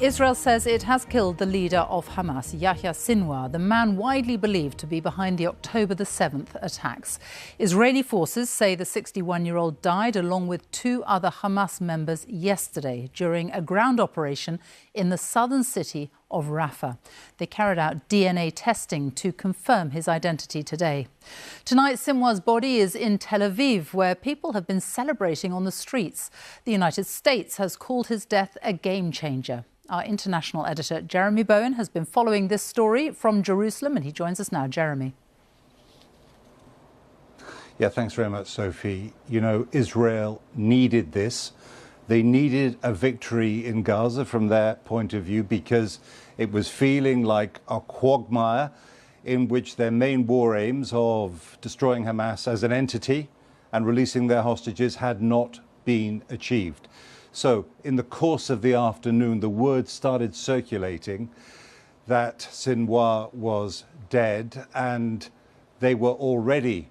Israel says it has killed the leader of Hamas, Yahya Sinwar, the man widely believed to be behind the October the 7th attacks. Israeli forces say the 61-year-old died along with two other Hamas members yesterday during a ground operation in the southern city of Rafah. They carried out DNA testing to confirm his identity today. Tonight, Sinwar's body is in Tel Aviv, where people have been celebrating on the streets. The United States has called his death a game changer. Our international editor, Jeremy Bowen, has been following this story from Jerusalem, and he joins us now. Jeremy. Yeah, thanks very much, Sophie. You know, Israel needed this. They needed a victory in Gaza from their point of view because it was feeling like a quagmire in which their main war aims of destroying Hamas as an entity and releasing their hostages had not been achieved. So in the course of the afternoon, the word started circulating that Sinwar was dead, and they were already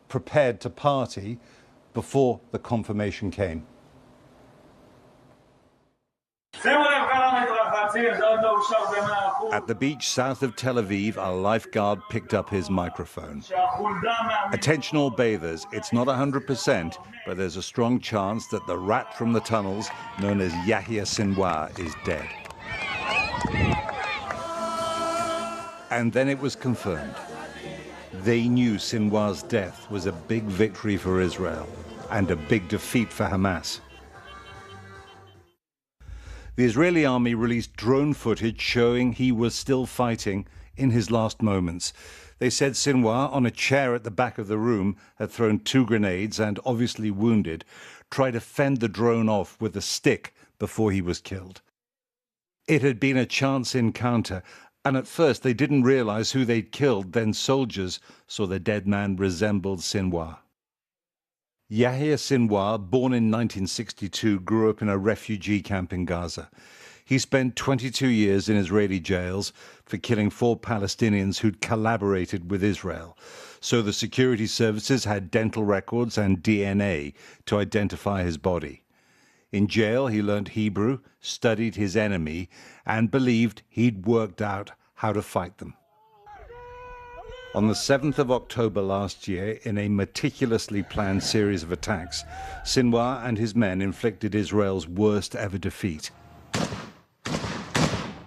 prepared to party before the confirmation came. At the beach south of Tel Aviv, a lifeguard picked up his microphone. Attention all bathers, it's not 100%, but there's a strong chance that the rat from the tunnels, known as Yahya Sinwar, is dead. And then it was confirmed. They knew Sinwar's death was a big victory for Israel and a big defeat for Hamas. The Israeli army released drone footage showing he was still fighting in his last moments. They said Sinwar, on a chair at the back of the room, had thrown 2 grenades and, obviously wounded, tried to fend the drone off with a stick before he was killed. It had been a chance encounter, and at first they didn't realize who they'd killed. Then soldiers saw the dead man resembled Sinwar. Yahya Sinwar, born in 1962, grew up in a refugee camp in Gaza. He spent 22 years in Israeli jails for killing 4 Palestinians who'd collaborated with Israel. So the security services had dental records and DNA to identify his body. In jail, he learned Hebrew, studied his enemy, and believed he'd worked out how to fight them. On the 7th of October last year, in a meticulously planned series of attacks, Sinwar and his men inflicted Israel's worst ever defeat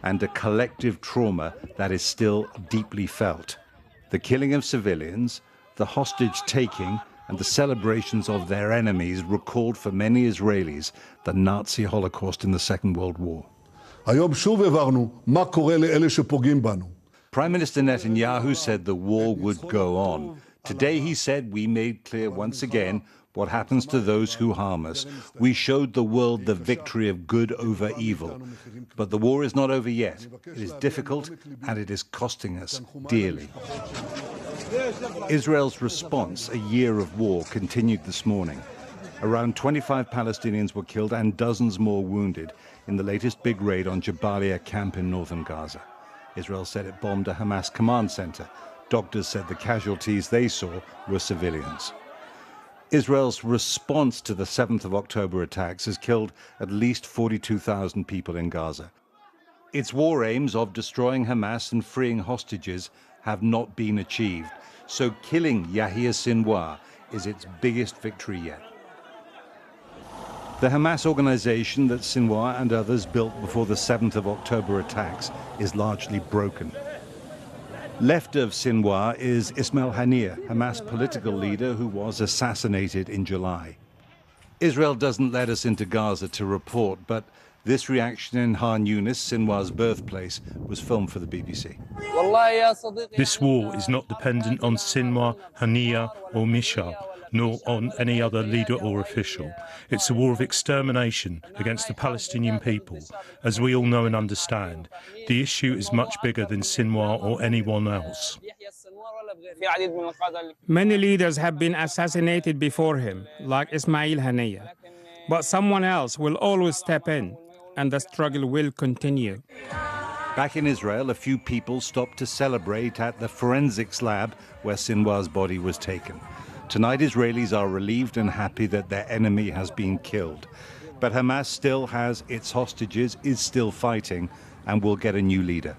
and a collective trauma that is still deeply felt. The killing of civilians, the hostage-taking, and the celebrations of their enemies recalled for many Israelis the Nazi Holocaust in the Second World War. היום שוב הבהרנו מה קורה לאלה שפוגעים בנו. Prime Minister Netanyahu said the war would go on. Today, he said, we made clear once again what happens to those who harm us. We showed the world the victory of good over evil. But the war is not over yet. It is difficult, and it is costing us dearly. Israel's response, a year of war, continued this morning. Around 25 Palestinians were killed and dozens more wounded in the latest big raid on Jabalia camp in northern Gaza. Israel said it bombed a Hamas command center. Doctors said the casualties they saw were civilians. Israel's response to the 7th of October attacks has killed at least 42,000 people in Gaza. Its war aims of destroying Hamas and freeing hostages have not been achieved. So killing Yahya Sinwar is its biggest victory yet. The Hamas organization that Sinwar and others built before the 7th of October attacks is largely broken. Left of Sinwar is Ismail Haniyeh, Hamas political leader who was assassinated in July. Israel doesn't let us into Gaza to report, but this reaction in Han Yunis, Sinwar's birthplace, was filmed for the BBC. This war is not dependent on Sinwar, Haniyeh or Mishal, nor on any other leader or official. It's a war of extermination against the Palestinian people. As we all know and understand, the issue is much bigger than Sinwar or anyone else. Many leaders have been assassinated before him, like Ismail Haniyeh. But someone else will always step in, and the struggle will continue. Back in Israel, a few people stopped to celebrate at the forensics lab where Sinwar's body was taken. Tonight, Israelis are relieved and happy that their enemy has been killed. But Hamas still has its hostages, is still fighting, and will get a new leader.